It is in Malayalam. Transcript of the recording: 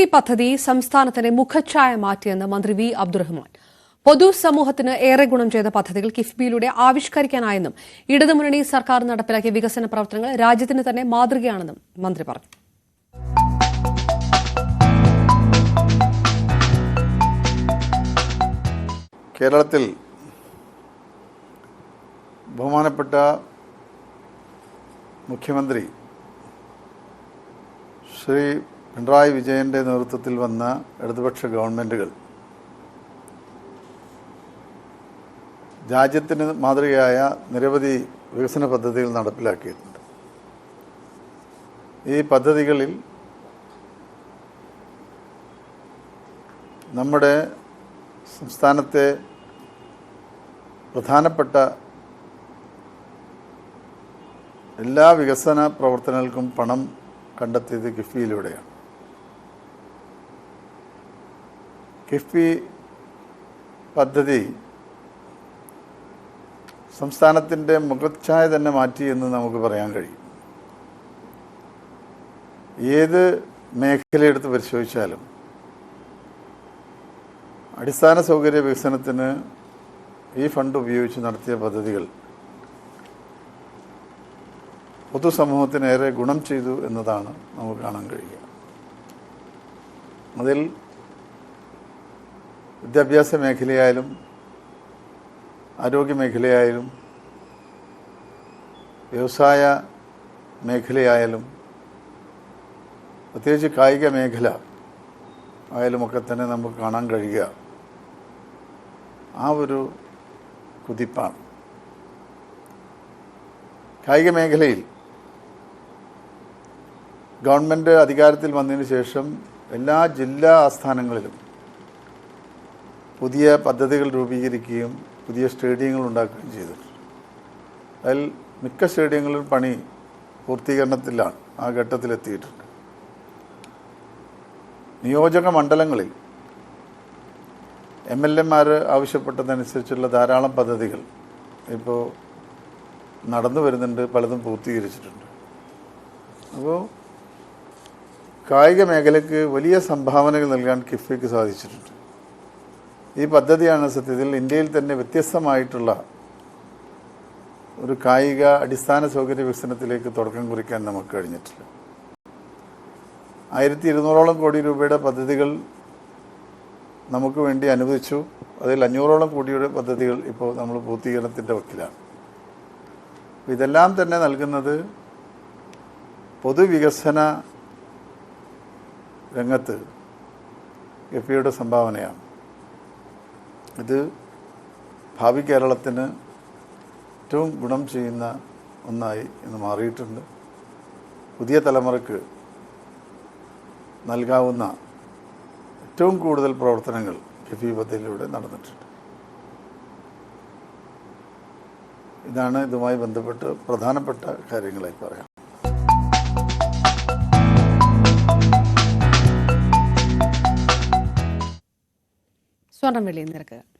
കിഫ്ബി പദ്ധതി സംസ്ഥാനത്തിന്റെ മുഖച്ഛായ മാറ്റിയെന്ന് മന്ത്രി വി അബ്ദുറഹ്മാൻ. പൊതുസമൂഹത്തിന് ഏറെ ഗുണം ചെയ്ത പദ്ധതികൾ കിഫ്ബിയിലൂടെ ആവിഷ്കരിക്കാനായെന്നും ഇടതുമുന്നണി സർക്കാർ നടപ്പിലാക്കിയ വികസന പ്രവർത്തനങ്ങൾ രാജ്യത്തിന് തന്നെ മാതൃകയാണെന്നും മന്ത്രി പറഞ്ഞു. കേരളത്തിൽ ബഹുമാനപ്പെട്ട മുഖ്യമന്ത്രി ശ്രീ പിണറായി വിജയൻ്റെ നേതൃത്വത്തിൽ വന്ന ഇടതുപക്ഷ ഗവൺമെൻറ്റുകൾ രാജ്യത്തിന് മാതൃകയായ നിരവധി വികസന പദ്ധതികൾ നടപ്പിലാക്കിയിട്ടുണ്ട്. ഈ പദ്ധതികളിൽ നമ്മുടെ സംസ്ഥാനത്തെ പ്രധാനപ്പെട്ട എല്ലാ വികസന പ്രവർത്തനങ്ങൾക്കും പണം കണ്ടെത്തിയത് കിഫ്ബിയിലൂടെയാണ്. കിഫ്ബി പദ്ധതി സംസ്ഥാനത്തിൻ്റെ മുഖച്ഛായ തന്നെ മാറ്റി എന്ന് നമുക്ക് പറയാൻ കഴിയും. ഏത് മേഖലയെടുത്ത് പരിശോധിച്ചാലും അടിസ്ഥാന സൗകര്യ വികസനത്തിന് ഈ ഫണ്ട് ഉപയോഗിച്ച് നടത്തിയ പദ്ധതികൾ പൊതുസമൂഹത്തിനേറെ ഗുണം ചെയ്തു എന്നതാണ് നമുക്ക് കാണാൻ കഴിയുക. അതിൽ വിദ്യാഭ്യാസ മേഖലയായാലും ആരോഗ്യ മേഖലയായാലും വ്യവസായ മേഖലയായാലും പ്രത്യേകിച്ച് കായിക മേഖല ആയാലുമൊക്കെ തന്നെ നമുക്ക് കാണാൻ കഴിയുക ആ ഒരു കുതിപ്പാണ്. കായിക മേഖലയിൽ ഗവൺമെൻറ് അധികാരത്തിൽ വന്നതിന് ശേഷം എല്ലാ ജില്ലാ ആസ്ഥാനങ്ങളിലും പുതിയ പദ്ധതികൾ രൂപീകരിക്കുകയും പുതിയ സ്റ്റേഡിയങ്ങൾ ഉണ്ടാക്കുകയും ചെയ്തിട്ടുണ്ട്. അതിൽ മിക്ക സ്റ്റേഡിയങ്ങളിലും പണി പൂർത്തീകരണത്തിലാണ്, ആ ഘട്ടത്തിലെത്തിയിട്ടുണ്ട്. നിയോജക മണ്ഡലങ്ങളിൽ MLA ആവശ്യപ്പെട്ടതനുസരിച്ചുള്ള ധാരാളം പദ്ധതികൾ ഇപ്പോൾ നടന്നു വരുന്നുണ്ട്, പലതും പൂർത്തീകരിച്ചിട്ടുണ്ട്. അപ്പോൾ കായിക മേഖലയ്ക്ക് വലിയ സംഭാവനകൾ നൽകാൻ കിഫ്ബിക്ക് സാധിച്ചിട്ടുണ്ട്. ഈ പദ്ധതിയാണ് സത്യത്തിൽ ഇന്ത്യയിൽ തന്നെ വ്യത്യസ്തമായിട്ടുള്ള ഒരു കായിക അടിസ്ഥാന സൗകര്യ വികസനത്തിലേക്ക് തുടക്കം കുറിക്കാൻ നമുക്ക് കഴിഞ്ഞിട്ടില്ല. 1200 കോടി രൂപയുടെ പദ്ധതികൾ നമുക്ക് വേണ്ടി അനുവദിച്ചു. അതിൽ 500 കോടിയുടെ പദ്ധതികൾ ഇപ്പോൾ നമ്മൾ പൂർത്തീകരണത്തിൻ്റെ വക്കിലാണ്. ഇതെല്ലാം തന്നെ നൽകുന്നത് പൊതുവികസന രംഗത്ത് കിഫ്ബിയുടെ സംഭാവനയാണ്. ഇത് ഭാവി കേരളത്തിന് ഏറ്റവും ഗുണം ചെയ്യുന്ന ഒന്നായി ഇന്ന് മാറിയിട്ടുണ്ട്. പുതിയ തലമുറയ്ക്ക് നൽകാവുന്ന ഏറ്റവും കൂടുതൽ പ്രവർത്തനങ്ങൾ കിഫ്ബി പദ്ധതിയിലൂടെ നടന്നിട്ടുണ്ട്. ഇതാണ് ഇതുമായി ബന്ധപ്പെട്ട് പ്രധാനപ്പെട്ട കാര്യങ്ങളായി പറയാം. സ്വർണ്ണ വില നിരക്ക്